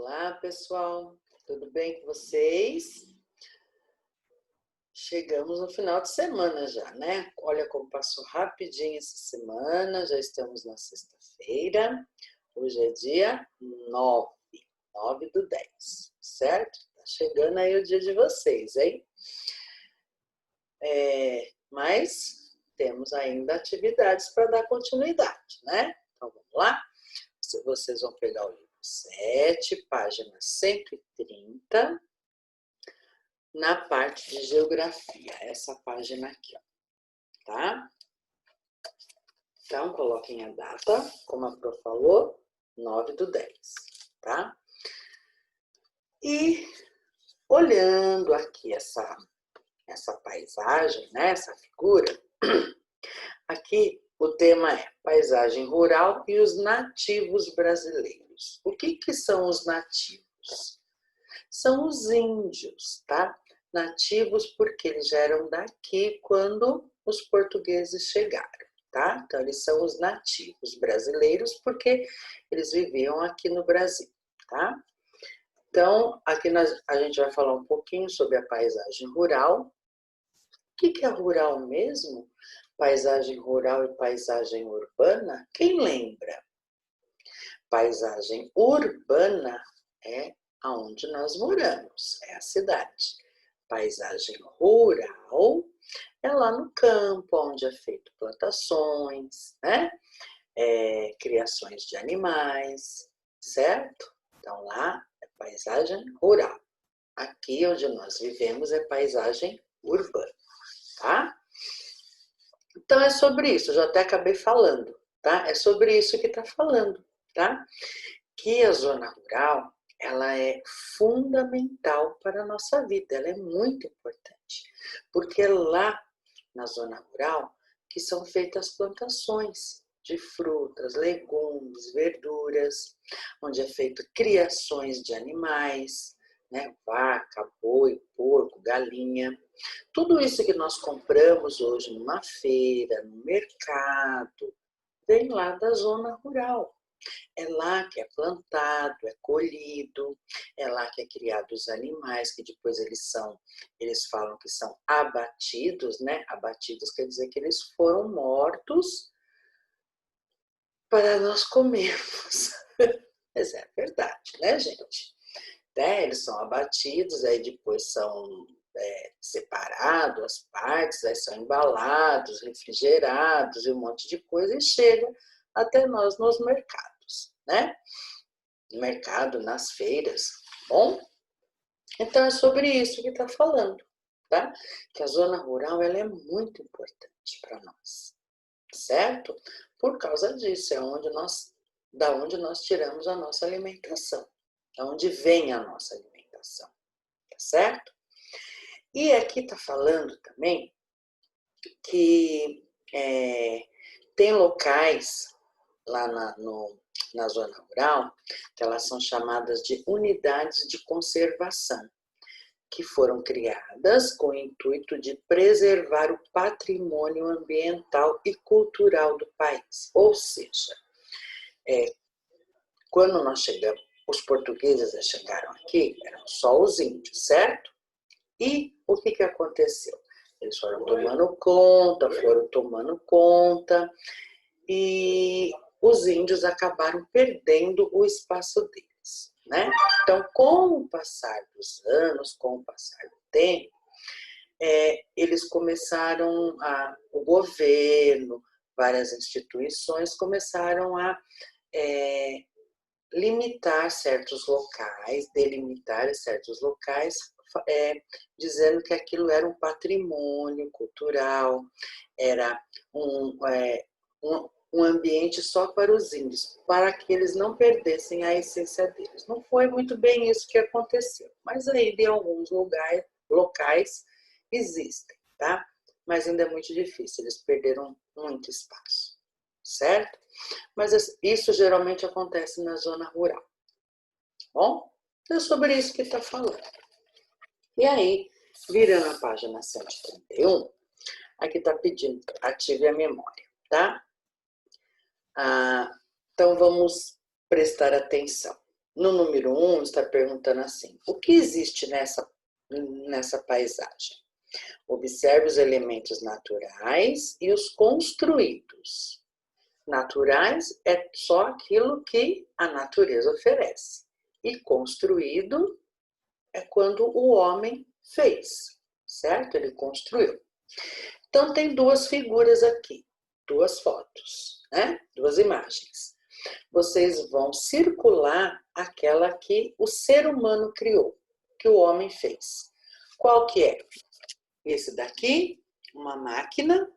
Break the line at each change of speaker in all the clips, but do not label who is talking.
Olá, pessoal, tudo bem com vocês? Chegamos no final de semana já, né? Olha como passou rapidinho essa semana, já estamos na sexta-feira. Hoje é dia 9/10, certo? Tá chegando aí o dia de vocês, hein? Mas temos ainda atividades para dar continuidade, né? Então vamos lá? Vocês vão pegar o livro 7, página 130, na parte de geografia, essa página aqui, ó, tá? Então, coloquem a data, como a Pro falou, 9/10, tá? E olhando aqui essa paisagem, né, essa figura, aqui o tema é paisagem rural e os nativos brasileiros. O que são os nativos? São os índios, tá? Nativos porque eles já eram daqui quando os portugueses chegaram, tá? Então, eles são os nativos brasileiros porque eles viviam aqui no Brasil, tá? Então, aqui a gente vai falar um pouquinho sobre a paisagem rural. O que é rural mesmo? Paisagem rural e paisagem urbana? Quem lembra? Paisagem urbana é aonde nós moramos, é a cidade. Paisagem rural é lá no campo, onde é feito plantações, né? Criações de animais, certo? Então lá é paisagem rural. Aqui onde nós vivemos é paisagem urbana, tá? Então é sobre isso, eu já até acabei falando, tá? É sobre isso que está falando, tá? Que a zona rural, ela é fundamental para a nossa vida, ela é muito importante, porque é lá na zona rural que são feitas plantações de frutas, legumes, verduras, onde é feito criações de animais, né? Vaca, boi, porco, galinha. Tudo isso que nós compramos hoje numa feira, no mercado, vem lá da zona rural. É lá que é plantado, é colhido, é lá que é criado os animais, que depois eles falam que são abatidos, né? Abatidos quer dizer que eles foram mortos para nós comermos. Mas é verdade, né, gente? Eles são abatidos, aí depois são separados as partes, aí são embalados, refrigerados e um monte de coisa, e chega até nós nos mercados, né? No mercado, nas feiras, bom? Então é sobre isso que está falando, tá? Que a zona rural ela é muito importante para nós, certo? Por causa disso, da onde nós tiramos a nossa alimentação, da onde vem a nossa alimentação, tá certo? E aqui está falando também que tem locais lá na zona rural que elas são chamadas de unidades de conservação, que foram criadas com o intuito de preservar o patrimônio ambiental e cultural do país. Ou seja, quando nós chegamos, os portugueses chegaram aqui, eram só os índios, certo? E o que aconteceu? Eles foram tomando conta, e os índios acabaram perdendo o espaço deles, né? Então, com o passar dos anos, com o passar do tempo, eles começaram o governo, várias instituições começaram a limitar certos locais, delimitar certos locais, dizendo que aquilo era um patrimônio cultural, era um ambiente só para os índios, para que eles não perdessem a essência deles. Não foi muito bem isso que aconteceu, mas aí em alguns locais existem, tá? Mas ainda é muito difícil, eles perderam muito espaço, certo? Mas isso geralmente acontece na zona rural, tá bom? É sobre isso que está falando. E aí, virando a página 131, aqui está pedindo, ative a memória, tá? Então, vamos prestar atenção. no número 1, está perguntando assim: o que existe nessa paisagem? Observe os elementos naturais e os construídos. Naturais é só aquilo que a natureza oferece. E construído é quando o homem fez, certo? Ele construiu. Então, tem duas figuras aqui, duas fotos, né? Duas imagens. Vocês vão circular aquela que o ser humano criou, que o homem fez. Qual que é? Esse daqui, uma máquina,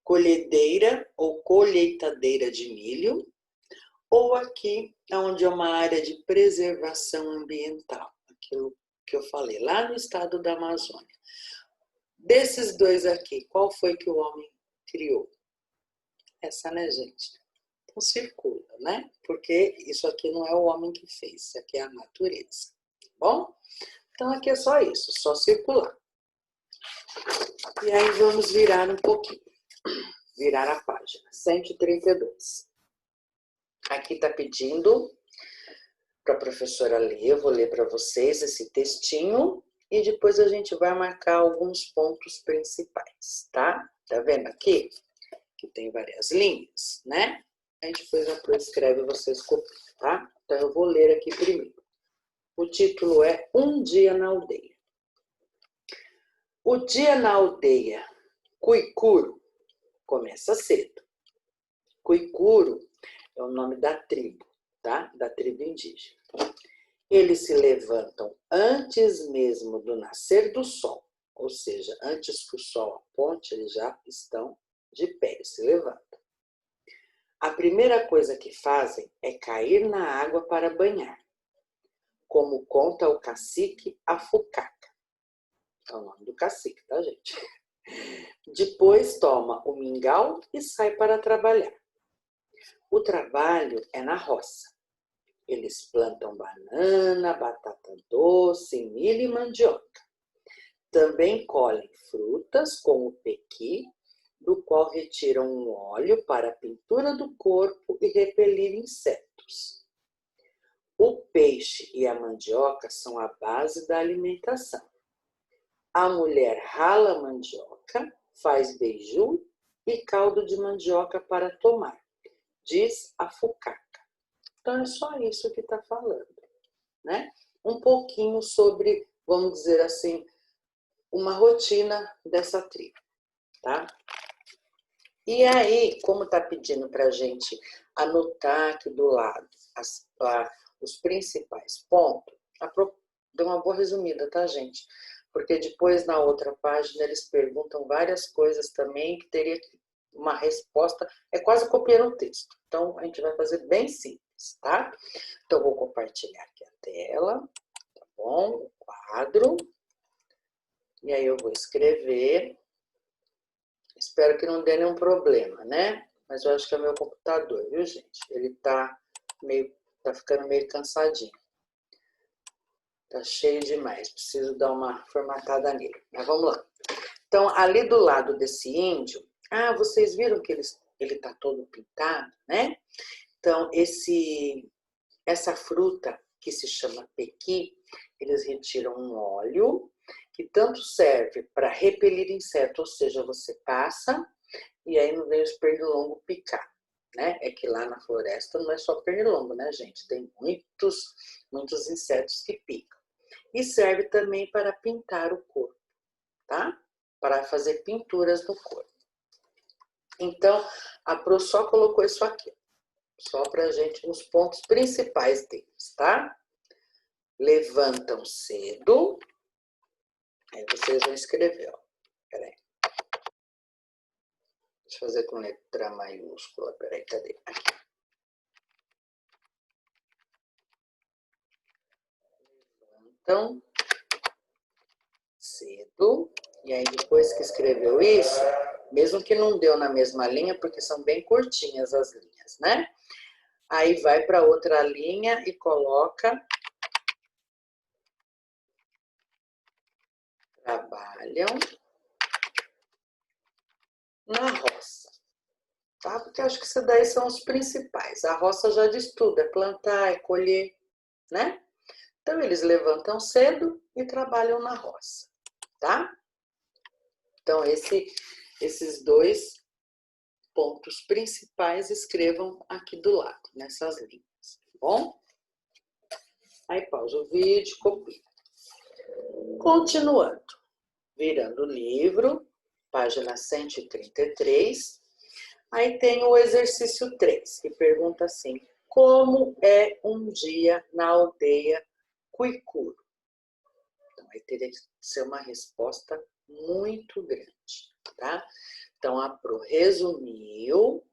colhedeira ou colheitadeira de milho, ou aqui, onde é uma área de preservação ambiental, aquilo que eu falei, lá no estado da Amazônia. Desses dois aqui, qual foi que o homem criou? Essa, né, gente? Então, circula, né? Porque isso aqui não é o homem que fez, isso aqui é a natureza, tá bom? Então, aqui é só isso, só circular. E aí, vamos virar um pouquinho, virar a página, 132. Aqui está pedindo para a professora ler, eu vou ler para vocês esse textinho e depois a gente vai marcar alguns pontos principais, tá? Tá vendo aqui? Que tem várias linhas, né? Aí depois a escreve e vocês copiam, tá? Então eu vou ler aqui primeiro. O título é Um Dia na Aldeia. O dia na aldeia Cuicuro começa cedo. Cuicuro é o nome da tribo, tá? Da tribo indígena. Eles se levantam antes mesmo do nascer do sol, ou seja, antes que o sol aponte, eles já estão de pé, se levantam. A primeira coisa que fazem é cair na água para banhar, como conta o cacique Afucaca. É o nome do cacique, tá, gente? Depois toma o mingau e sai para trabalhar. O trabalho é na roça. Eles plantam banana, batata doce, milho e mandioca. Também colhem frutas, como o pequi, do qual retiram um óleo para a pintura do corpo e repelir insetos. O peixe e a mandioca são a base da alimentação. A mulher rala a mandioca, faz beiju e caldo de mandioca para tomar, diz a Fucaca. Então, é só isso que está falando, né? Um pouquinho sobre, vamos dizer assim, uma rotina dessa tribo, tá? E aí, como está pedindo para a gente anotar aqui do lado os principais pontos, deu uma boa resumida, tá, gente? Porque depois, na outra página, eles perguntam várias coisas também que teria uma resposta, é quase copiando o texto. Então, a gente vai fazer bem simples, tá? Então, vou compartilhar aqui a tela, tá bom? O quadro. E aí eu vou escrever. Espero que não dê nenhum problema, né? Mas eu acho que é meu computador, viu, gente? Ele tá ficando meio cansadinho. Tá cheio demais, preciso dar uma formatada nele. Mas vamos lá. Então, ali do lado desse índio, vocês viram que ele tá todo pintado, né? Então, essa fruta que se chama pequi, eles retiram um óleo que tanto serve para repelir inseto, ou seja, você passa e aí não vem os pernilongos picar, né? É que lá na floresta não é só pernilongo, né, gente? Tem muitos insetos que picam. E serve também para pintar o corpo, tá? Para fazer pinturas no corpo. Então, a Pro só colocou isso aqui, só para a gente, os pontos principais deles, tá? Levantam cedo. Aí vocês vão escrever, ó. Peraí. Deixa eu fazer com letra maiúscula. Peraí, cadê? Aqui. Levantam cedo. E aí, depois que escreveu isso, mesmo que não deu na mesma linha, porque são bem curtinhas as linhas, né? Aí vai para outra linha e coloca trabalham na roça, tá? Porque eu acho que isso daí são os principais. A roça já diz tudo, é plantar, é colher, né? Então, eles levantam cedo e trabalham na roça, tá? Então, esses dois pontos principais escrevam aqui do lado, nessas linhas, tá bom? Aí pausa o vídeo, copia. Continuando, virando o livro, página 133, aí tem o exercício 3, que pergunta assim: como é um dia na aldeia Cuicuro? Então, aí teria que ser uma resposta muito grande, tá? Então, a Pro resumiu.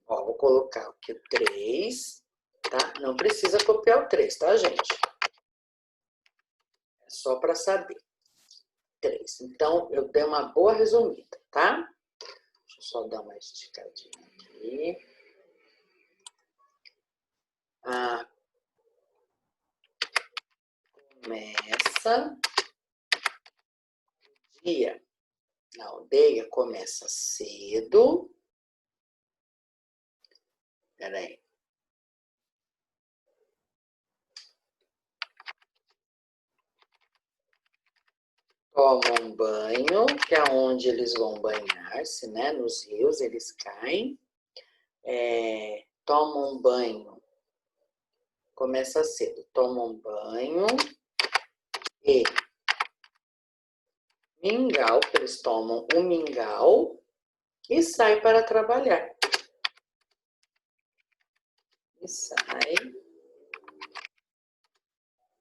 Ó, vou colocar aqui o 3, tá? Não precisa copiar o 3, tá, gente? É só para saber. 3. Então, eu dei uma boa resumida, tá? Deixa eu só dar uma esticadinha aqui. Começa o dia na aldeia, começa cedo. Peraí. Tomam um banho, que é onde eles vão banhar-se, né? Nos rios eles caem. Tomam um banho, começa cedo. Tomam um banho e mingau, que eles tomam um mingau e sai para trabalhar. E sai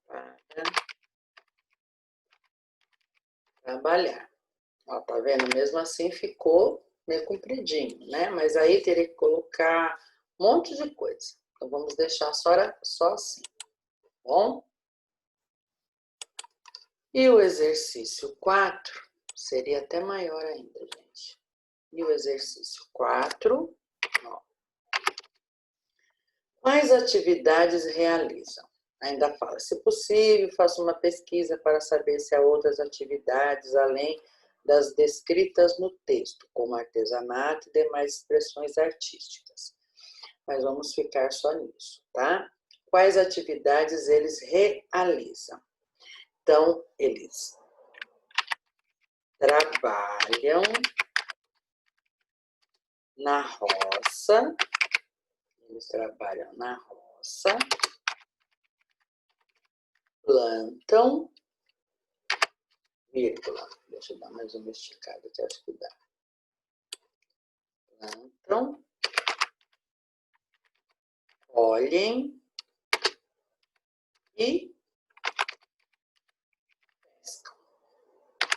para trabalhar. Ó, tá vendo? Mesmo assim ficou meio compridinho, né? Mas aí teria que colocar um monte de coisa. Então vamos deixar só assim, tá bom? E o exercício 4 seria até maior ainda, gente. E o exercício 4, ó. Quais atividades realizam? Ainda fala, se possível, faça uma pesquisa para saber se há outras atividades além das descritas no texto, como artesanato e demais expressões artísticas. Mas vamos ficar só nisso, tá? Quais atividades eles realizam? Então, eles trabalham na roça, plantam, vírgula, deixa eu dar mais uma esticada, que acho que dá. Plantam, colhem e pescam,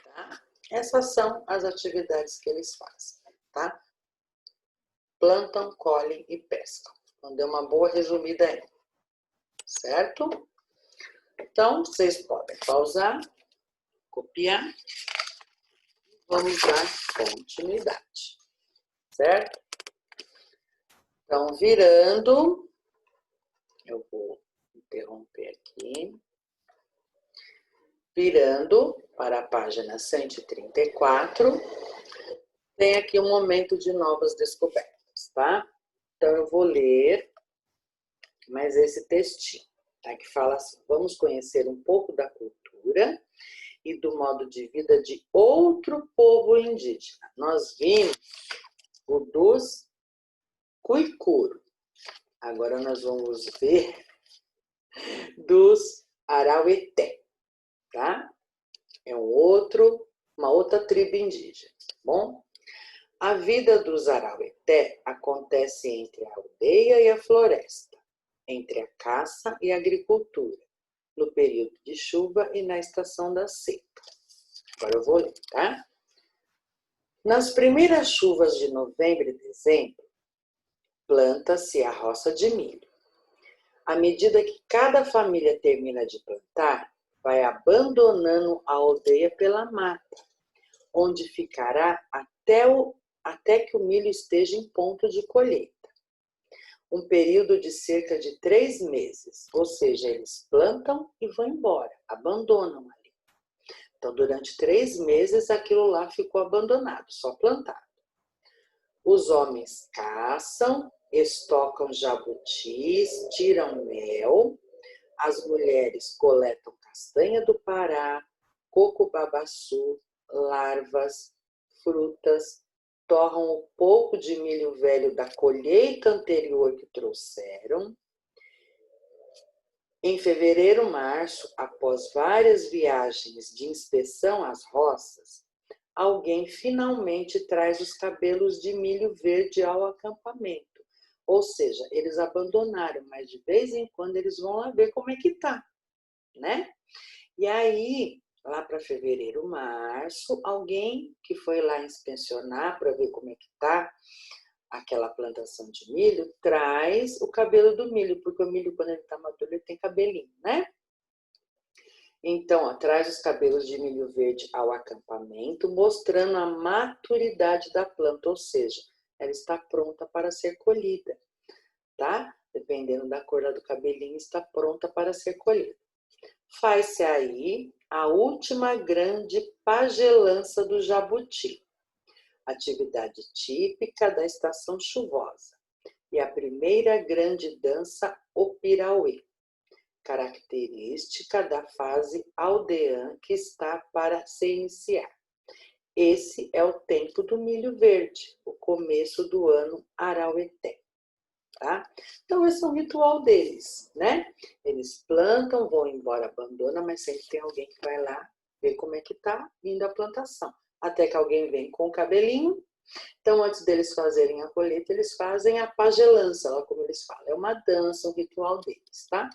tá? Essas são as atividades que eles fazem, tá? Plantam, colhem e pescam. Então, deu uma boa resumida aí, certo? Então, vocês podem pausar, copiar, vamos dar continuidade, certo? Então, virando, eu vou interromper aqui, virando para a página 134, tem aqui um momento de novas descobertas, tá? Então, eu vou ler mais esse textinho, tá? Que fala assim: vamos conhecer um pouco da cultura e do modo de vida de outro povo indígena. Nós vimos o dos Cuicuro. Agora nós vamos ver dos Araueté, tá? É uma outra tribo indígena, tá bom? A vida dos Araueté acontece entre a aldeia e a floresta, entre a caça e a agricultura, no período de chuva e na estação da seca. Agora eu vou ler, tá? Nas primeiras chuvas de novembro e dezembro, planta-se a roça de milho. À medida que cada família termina de plantar, vai abandonando a aldeia pela mata, onde ficará até que o milho esteja em ponto de colheita. Um período de cerca de 3 meses, ou seja, eles plantam e vão embora, abandonam ali. Então, durante 3 meses, aquilo lá ficou abandonado, só plantado. Os homens caçam estocam jabutis, tiram mel, as mulheres coletam castanha do Pará, coco-babaçu, larvas, frutas, torram um pouco de milho velho da colheita anterior que trouxeram. Em fevereiro, março, após várias viagens de inspeção às roças, alguém finalmente traz os cabelos de milho verde ao acampamento. Ou seja, eles abandonaram, mas de vez em quando eles vão lá ver como é que tá, né? E aí, lá para fevereiro, março, alguém que foi lá inspecionar para ver como é que tá aquela plantação de milho, traz o cabelo do milho, porque o milho, quando ele está maduro, ele tem cabelinho, né? Então, ó, traz os cabelos de milho verde ao acampamento, mostrando a maturidade da planta, ou seja, ela está pronta para ser colhida, tá? Dependendo da cor do cabelinho, está pronta para ser colhida. Faz-se aí a última grande pagelança do jabuti, atividade típica da estação chuvosa, e a primeira grande dança, o pirauê, característica da fase aldeã que está para se iniciar. Esse é o tempo do milho verde, o começo do ano araueté, tá? Então, esse é um ritual deles, né? Eles plantam, vão embora, abandonam, mas sempre tem alguém que vai lá ver como é que tá vindo a plantação. Até que alguém vem com o cabelinho. Então, antes deles fazerem a colheita, eles fazem a pagelança, olha como eles falam. É uma dança, um ritual deles, tá?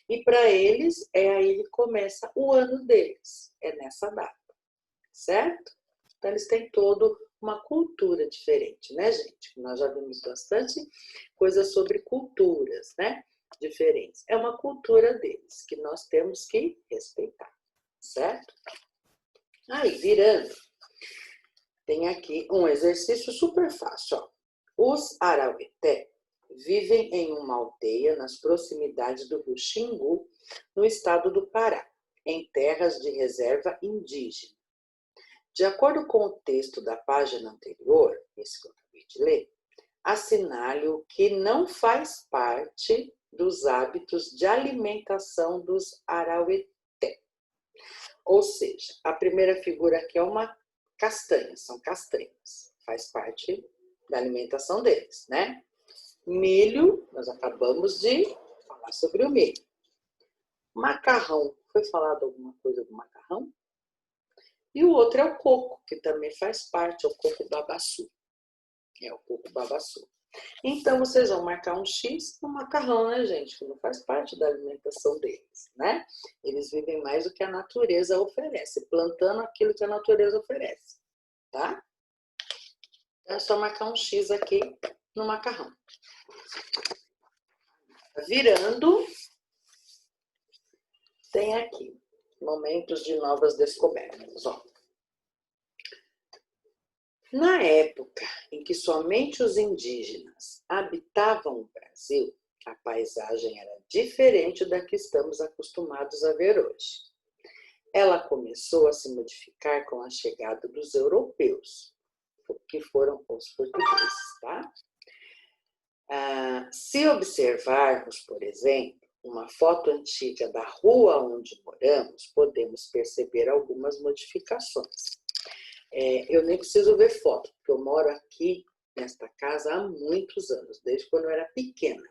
E para eles, é aí que começa o ano deles. É nessa data, certo? Então, eles têm toda uma cultura diferente, né, gente? Nós já vimos bastante coisas sobre culturas, né? Diferentes. É uma cultura deles, que nós temos que respeitar, certo? Aí, virando. Tem aqui um exercício super fácil. Ó. Os araueté vivem em uma aldeia nas proximidades do rio Xingu, no estado do Pará, em terras de reserva indígena. De acordo com o texto da página anterior, esse que eu acabei de ler, assinale o que não faz parte dos hábitos de alimentação dos araueté. Ou seja, a primeira figura aqui é uma castanhas, são castanhas, faz parte da alimentação deles, né? Milho, nós acabamos de falar sobre o milho. Macarrão, foi falado alguma coisa do macarrão? E o outro é o coco, que também faz parte, é o coco babaçu. É o coco babaçu. Então, vocês vão marcar um X no macarrão, né, gente? Que não faz parte da alimentação deles, né? Eles vivem mais do que a natureza oferece, plantando aquilo que a natureza oferece, tá? É só marcar um X aqui no macarrão. Virando, tem aqui momentos de novas descobertas, ó. Na época em que somente os indígenas habitavam o Brasil, a paisagem era diferente da que estamos acostumados a ver hoje. Ela começou a se modificar com a chegada dos europeus, que foram os portugueses, tá? Se observarmos, por exemplo, uma foto antiga da rua onde moramos, podemos perceber algumas modificações. Eu nem preciso ver foto, porque eu moro aqui nesta casa há muitos anos, desde quando eu era pequena.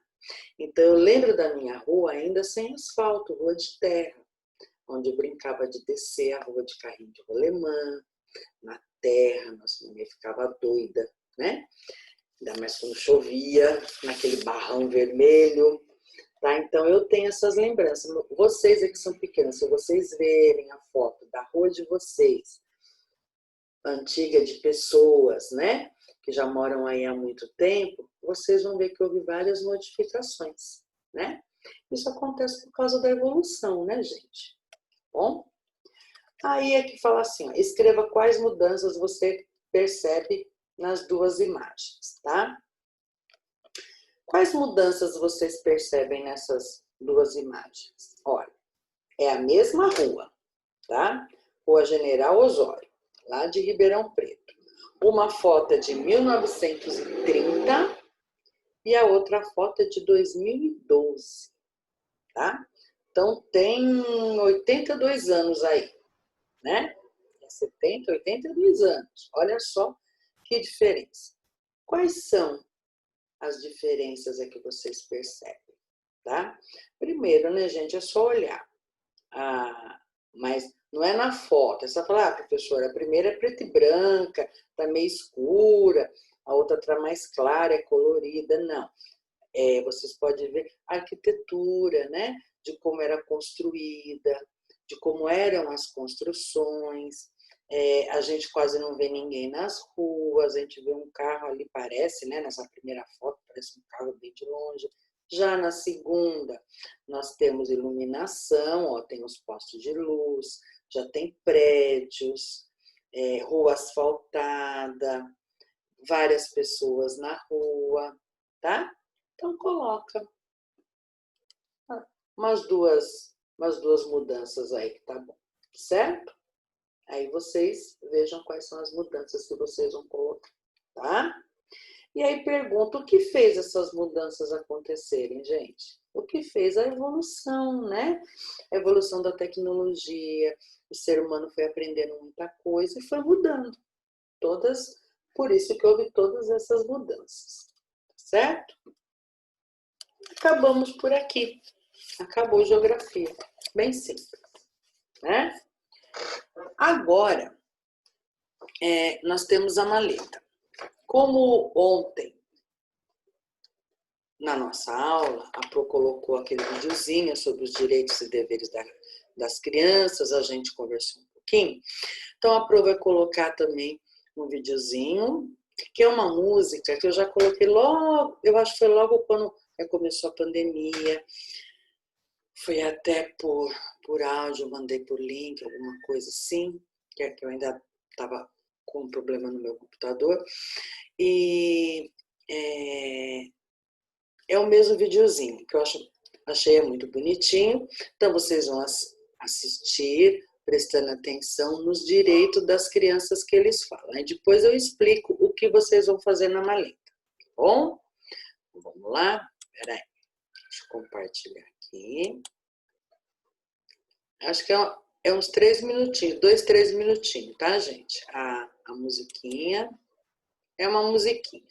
Então, eu lembro da minha rua ainda sem asfalto, rua de terra, onde eu brincava de descer a rua de carrinho de rolemã, na terra, nossa mãe ficava doida, né? Ainda mais quando chovia, naquele barrão vermelho. Tá? Então, eu tenho essas lembranças. Vocês que são pequenos, se vocês verem a foto da rua de vocês, antiga de pessoas, né, que já moram aí há muito tempo, vocês vão ver que houve várias modificações, né? Isso acontece por causa da evolução, né, gente? Bom, aí é que fala assim, ó, escreva quais mudanças você percebe nas duas imagens, tá? Quais mudanças vocês percebem nessas duas imagens? Olha, é a mesma rua, tá? Rua General Osório, lá de Ribeirão Preto. Uma foto é de 1930 e a outra foto é de 2012, tá? Então, tem 82 anos aí, né? 70, 82 anos. Olha só que diferença. Quais são as diferenças que vocês percebem, tá? Primeiro, né, gente, é só olhar. Mas não é na foto. É só falar, professora, a primeira é preta e branca, tá meio escura, a outra tá mais clara, é colorida. Não. Vocês podem ver a arquitetura, né? De como era construída, de como eram as construções. A gente quase não vê ninguém nas ruas, a gente vê um carro ali, parece, né? Nessa primeira foto, parece um carro bem de longe. Já na segunda, nós temos iluminação, ó, tem os postos de luz, já tem prédios, rua asfaltada, várias pessoas na rua, tá? Então, coloca umas duas mudanças aí que tá bom, certo? Aí vocês vejam quais são as mudanças que vocês vão colocar, tá? E aí pergunta, o que fez essas mudanças acontecerem, gente? O que fez a evolução, né? A evolução da tecnologia, o ser humano foi aprendendo muita coisa e foi mudando. Por isso que houve todas essas mudanças, certo? Acabamos por aqui. Acabou a geografia. Bem simples, né? Agora, nós temos a maleta. Como ontem, na nossa aula, a Pro colocou aquele videozinho sobre os direitos e deveres das crianças, a gente conversou um pouquinho. Então, a Pro vai colocar também um videozinho, que é uma música que eu já coloquei logo, eu acho que foi logo quando começou a pandemia. Foi até por áudio, mandei por link, alguma coisa assim, que eu ainda estava com um problema no meu computador. E é o mesmo videozinho, que eu achei muito bonitinho. Então, vocês vão assistir, prestando atenção nos direitos das crianças que eles falam. Aí depois eu explico o que vocês vão fazer na maleta, tá bom? Vamos lá? Peraí, deixa eu compartilhar aqui. Acho que é uns 3 minutinhos, 2, 3 minutinhos, tá, gente? A musiquinha é uma musiquinha.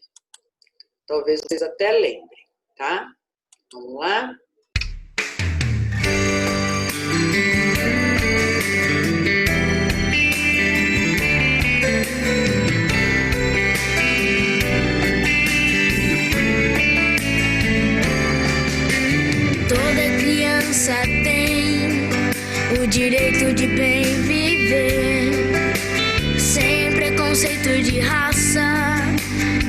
Talvez vocês até lembrem, tá? Vamos lá?
Toda criança tem o direito de bem viver, sem preconceito de raça,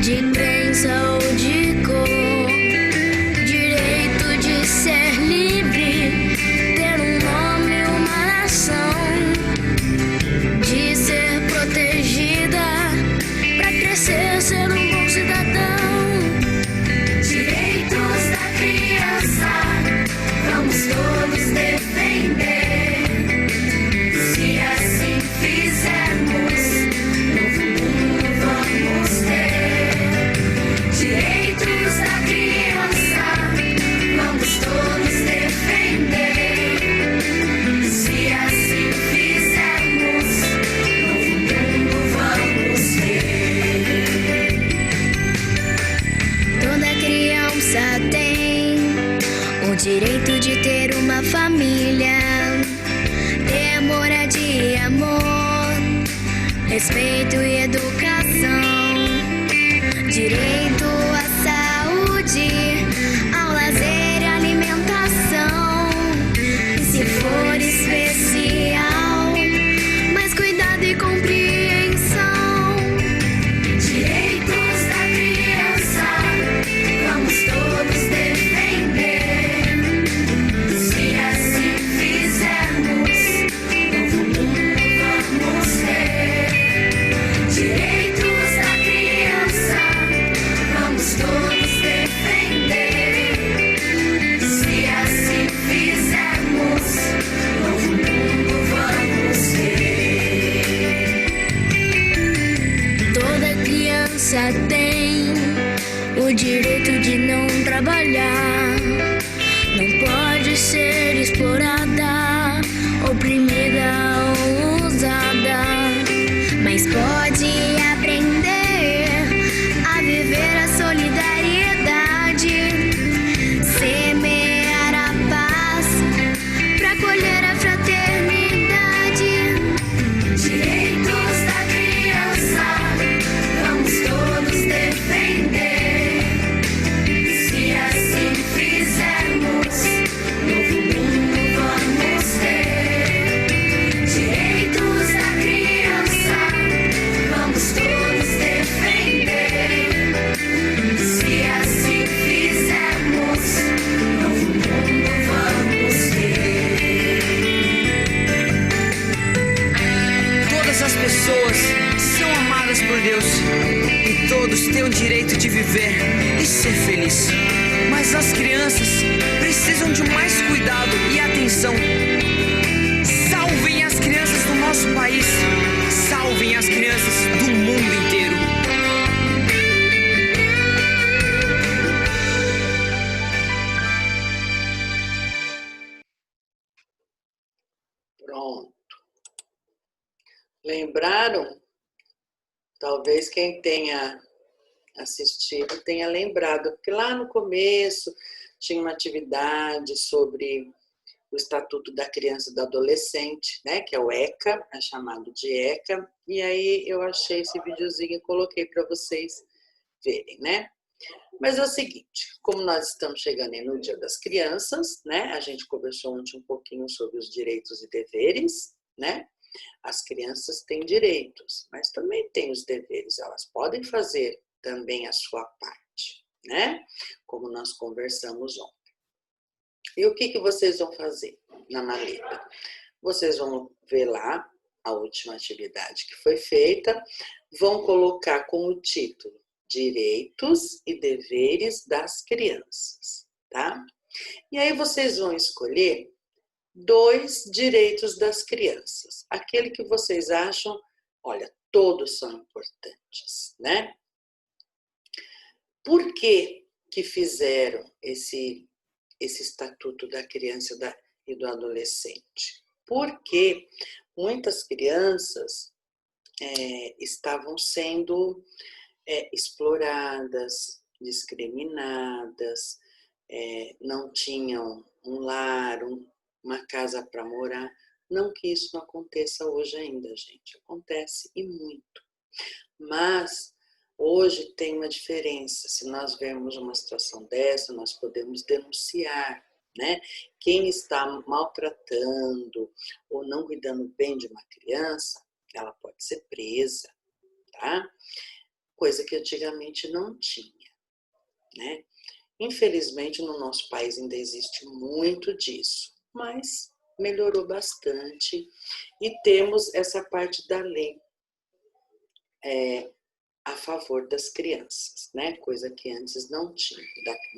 de crença ou de cor. Direito de ser livre, ter um nome e uma nação, de ser protegida, pra crescer, ser um bom cidadão. Direitos da criança, vamos todos defender. Se assim fizermos, novo mundo vamos ter. Direitos da criança, vamos todos defender. Se assim fizermos, novo mundo vamos ter. Toda criança tem o direito de ter uma família, ter moradia e amor, respeito e educação, direito à saúde, ao lazer e alimentação. E se for especial, mais cuidado e compreensão. Direitos da criança, vamos todos defender. Se assim fizermos, novo mundo vamos ter. Direitos da criança, vamos todos defender.
precisam de mais cuidado e atenção. Salvem as crianças do nosso país. Salvem as crianças do mundo inteiro.
Pronto. Lembraram? Talvez quem tenha assistido tenha lembrado, porque lá no começo tinha uma atividade sobre o Estatuto da Criança e do Adolescente, né, que é o ECA, é chamado de ECA, e aí eu achei esse videozinho e coloquei para vocês verem, né? Mas é o seguinte, como nós estamos chegando aí no Dia das Crianças, né, a gente conversou ontem um pouquinho sobre os direitos e deveres, né? As crianças têm direitos, mas também têm os deveres, elas podem fazer também a sua parte, né? Como nós conversamos ontem. E o que vocês vão fazer na maleta? Vocês vão ver lá a última atividade que foi feita, vão colocar como título Direitos e Deveres das Crianças, tá? E aí vocês vão escolher 2 direitos das crianças, aquele que vocês acham, olha, todos são importantes, né? Por que fizeram esse Estatuto da Criança e do Adolescente? Porque muitas crianças estavam sendo exploradas, discriminadas, não tinham um lar, uma casa para morar. Não que isso não aconteça hoje ainda, gente. Acontece e muito. Mas hoje tem uma diferença. Se nós vemos uma situação dessa, nós podemos denunciar, né? Quem está maltratando ou não cuidando bem de uma criança, ela pode ser presa, tá? Coisa que antigamente não tinha, né? Infelizmente, no nosso país ainda existe muito disso, mas melhorou bastante e temos essa parte da lei a favor das crianças, né? Coisa que antes não tinha,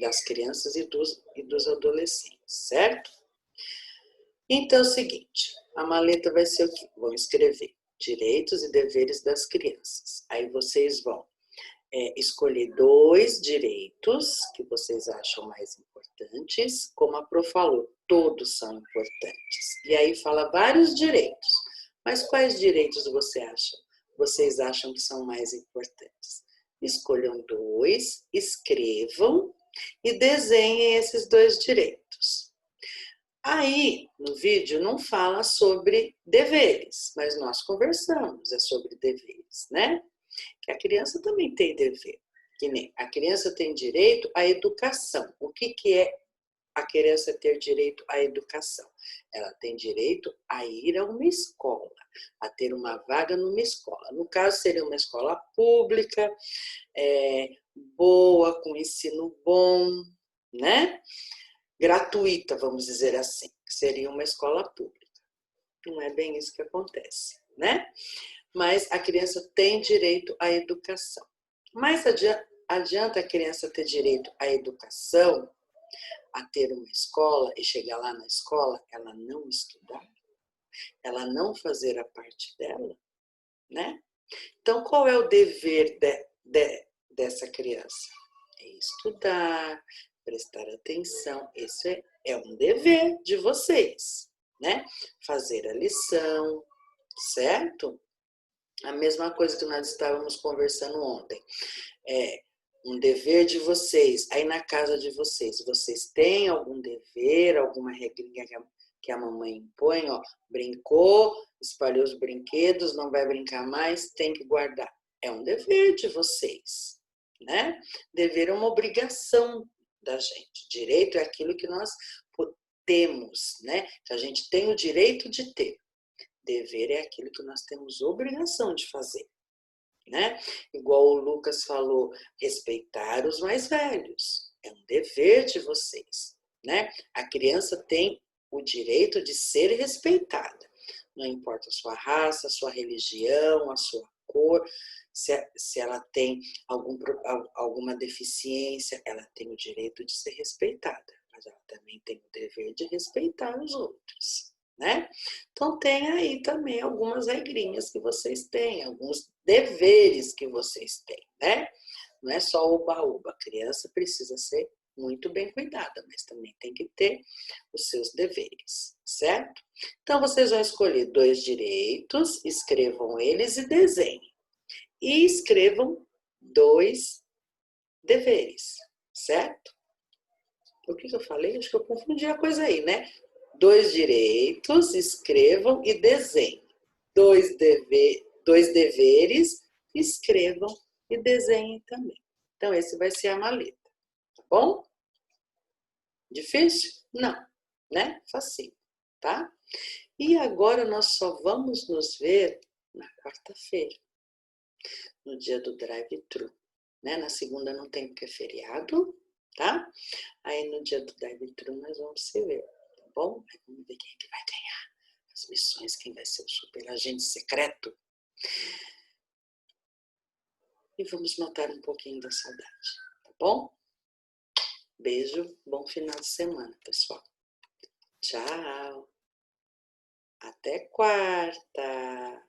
das crianças e dos adolescentes, certo? Então é o seguinte, a maleta vai ser o quê? Vão escrever direitos e deveres das crianças. Aí vocês vão escolher 2 direitos que vocês acham mais importantes, como a Pro falou, todos são importantes. E aí fala vários direitos, mas quais direitos vocês acham que são mais importantes? Escolham 2, escrevam e desenhem esses 2 direitos. Aí, no vídeo, não fala sobre deveres, mas nós conversamos, é sobre deveres, né? Que a criança também tem dever. Que nem a criança tem direito à educação. O que é a criança ter direito à educação? Ela tem direito a ir a uma escola, a ter uma vaga numa escola. No caso, seria uma escola pública, boa, com ensino bom, né? Gratuita, vamos dizer assim, que seria uma escola pública. Não é bem isso que acontece, né? Mas a criança tem direito à educação. Mas adianta a criança ter direito à educação, a ter uma escola e chegar lá na escola, ela não estudar, ela não fazer a parte dela, né? Então, qual é o dever dessa criança? É estudar, prestar atenção. Isso é um dever de vocês, né? Fazer a lição, certo? A mesma coisa que nós estávamos conversando ontem. Um dever de vocês. Aí na casa de vocês têm algum dever, alguma regrinha que a mamãe impõe? Ó, brincou, espalhou os brinquedos, não vai brincar mais, tem que guardar. É um dever de vocês, né? Dever é uma obrigação da gente. Direito é aquilo que nós temos, né? Que a gente tem o direito de ter. Dever é aquilo que nós temos obrigação de fazer, né? Igual o Lucas falou, respeitar os mais velhos. É um dever de vocês, né? A criança tem o direito de ser respeitada. Não importa a sua raça, a sua religião, a sua cor, se ela tem alguma deficiência, ela tem o direito de ser respeitada. mas ela também tem o dever de respeitar os outros, né? Então, tem aí também algumas regrinhas que vocês têm, alguns deveres que vocês têm, né? Não é só oba-oba, a criança precisa ser muito bem cuidada, mas também tem que ter os seus deveres, certo? Então, vocês vão escolher 2 direitos, escrevam eles e desenhem. E escrevam 2 deveres, certo? O que eu falei? Acho que eu confundi a coisa aí, né? 2 direitos, escrevam e desenhem. 2 deveres, escrevam e desenhem também. Então, esse vai ser a maleta, tá bom? Difícil? Não, né? Facinho, tá? E agora nós só vamos nos ver na quarta-feira, no dia do drive-thru, né? Na segunda não tem porque é feriado, tá? Aí no dia do drive-thru nós vamos se ver, tá bom? Aí vamos ver quem é que vai ganhar as missões, quem vai ser o super agente secreto. E vamos matar um pouquinho da saudade, tá bom? Beijo, bom final de semana, pessoal. Tchau. Até quarta.